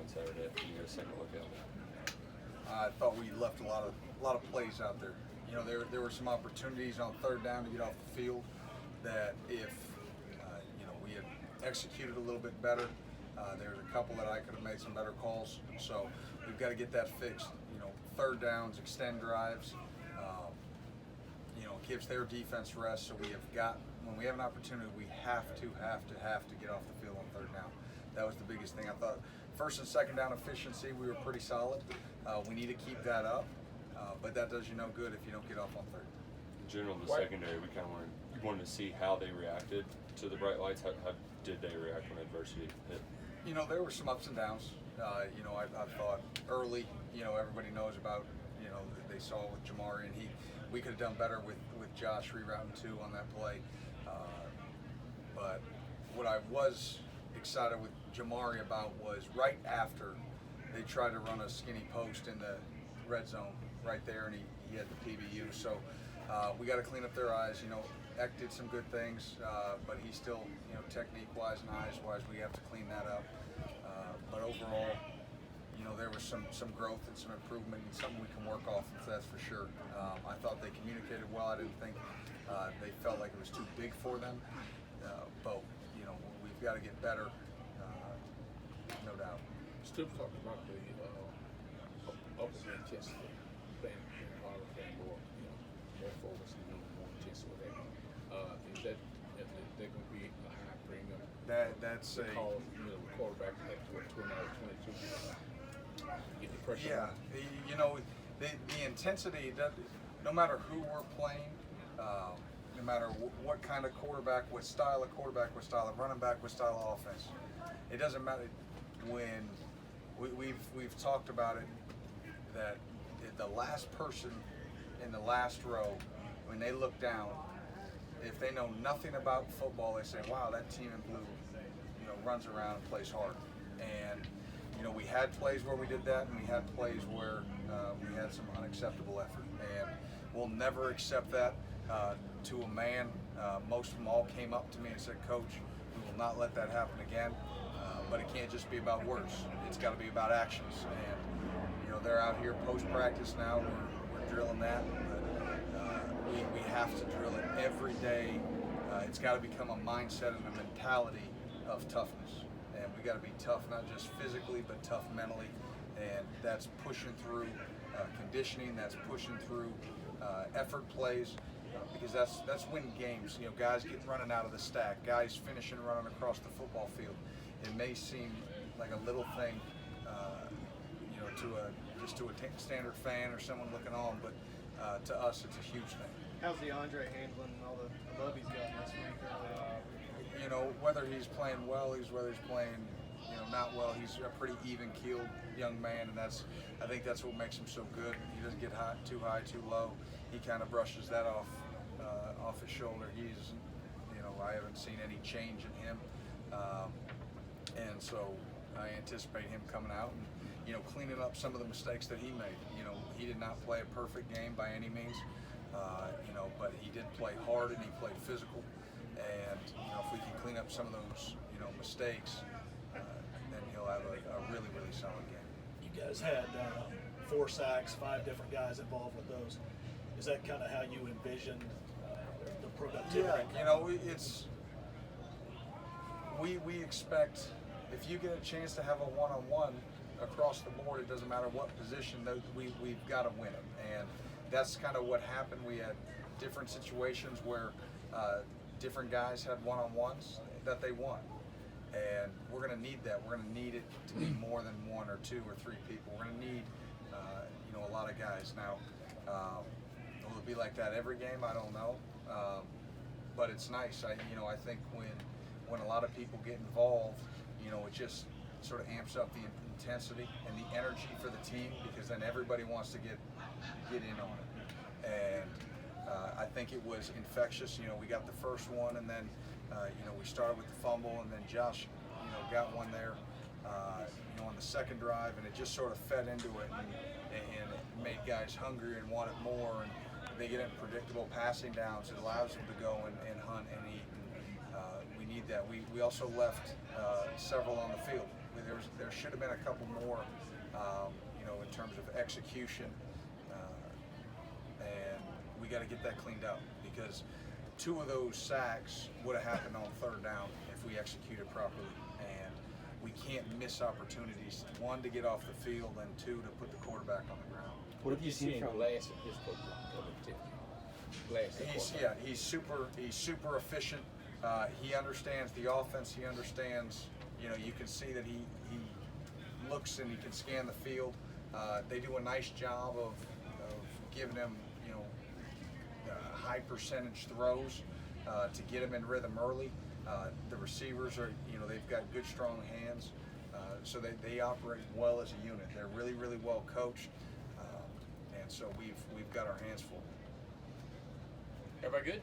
on Saturday. Can you get a second look at it? I thought we left a lot of plays out there. You know, there were some opportunities on third down to get off the field that if you know, we had executed a little bit better, there's a couple that I could have made some better calls. So we've got to get that fixed. You know, third downs, extend drives. You know, gives their defense rest. So we have got, when we have an opportunity, we have to get off the field on third down. That was the biggest thing. I thought first and second down efficiency, we were pretty solid. We need to keep that up, but that does you no good if you don't get off on third. In general, the secondary, we kind of wanted to see how they reacted to the bright lights. How did they react when adversity hit? You know, there were some ups and downs. You know, I thought early, you know, everybody knows about, you know, they saw with Jamari, and we could have done better with Josh rerouting two on that play. But what I was excited with Jamari about was right after they tried to run a skinny post in the red zone right there, and he had the PBU. So we got to clean up their eyes. You know, Eck did some good things, but he still, you know, technique-wise and eyes-wise, we have to clean that up. But overall, you know, there was some growth and some improvement and something we can work off of, that's for sure. I thought they communicated well. I didn't think they felt like it was too big for them. But, you know, we've got to get better, no doubt. Still talking about the upper intensity, playing harder, playing more, you know, more focused and more intense with that. Is that going to be a high premium? That's a call, you know, the quarterback had to 22. Get the pressure. Yeah, you know, the intensity, that no matter who we're playing, no matter what kind of quarterback, what style of quarterback, what style of running back, what style of offense, it doesn't matter. When we've talked about it, that the last person in the last row, when they look down, if they know nothing about football, they say, "Wow, that team in blue, you know, runs around and plays hard." And you know, we had plays where we did that, and we had plays where we had some unacceptable effort, and we'll never accept that to a man. Most of them all came up to me and said, "Coach, we will not let that happen again." But it can't just be about words. It's got to be about actions. And you know, they're out here post-practice now. We're drilling that. But we have to drill it every day. It's got to become a mindset and a mentality of toughness. And we got to be tough, not just physically, but tough mentally. And that's pushing through conditioning. That's pushing through effort plays. Because that's winning games. You know, guys getting running out of the stack, guys finishing running across the football field. It may seem like a little thing, you know, to a standard fan or someone looking on, but to us, it's a huge thing. How's DeAndre handling all the love he's gotten this week? You know, whether he's playing well, whether he's playing, you know, not well, he's a pretty even-keeled young man, and I think that's what makes him so good. He doesn't get too high, too low. He kind of brushes that off his shoulder. He's, you know, I haven't seen any change in him. And so I anticipate him coming out and, you know, cleaning up some of the mistakes that he made. You know, he did not play a perfect game by any means, you know, but he did play hard and he played physical. And, you know, if we can clean up some of those, you know, mistakes, then he'll have a really, really solid game. You guys had 4 sacks, 5 different guys involved with those. Is that kind of how you envisioned the productivity? Yeah, you know, we expect, if you get a chance to have a one-on-one across the board, it doesn't matter what position, we've got to win it. And that's kind of what happened. We had different situations where different guys had one-on-ones that they won. And we're going to need that. We're going to need it to be more than 1 or 2 or 3 people. We're going to need, you know, a lot of guys. Now, will it be like that every game? I don't know. But it's nice. You know, I think when a lot of people get involved, you know, it just sort of amps up the intensity and the energy for the team, because then everybody wants to get in on it. And I think it was infectious. You know, we got the first one, and then you know, we started with the fumble, and then Josh, you know, got one there, you know, on the second drive, and it just sort of fed into it, and it made guys hungry and wanted more, and they get in predictable passing downs. It allows them to go and hunt and eat. And, we need need that. We also left several on the field. There should have been a couple more, you know, in terms of execution, and we got to get that cleaned up because 2 of those sacks would have happened on 3rd down if we executed properly, and we can't miss opportunities. 1, to get off the field, and 2, to put the quarterback on the ground. What have you seen from? Glass in his coach Glass. He's super efficient. He understands the offense. He understands. You know, you can see that he looks and he can scan the field. They do a nice job of giving him, you know, high percentage throws to get him in rhythm early. The receivers are, you know, they've got good strong hands, so they operate well as a unit. They're really well coached, and so we've got our hands full. Everybody good?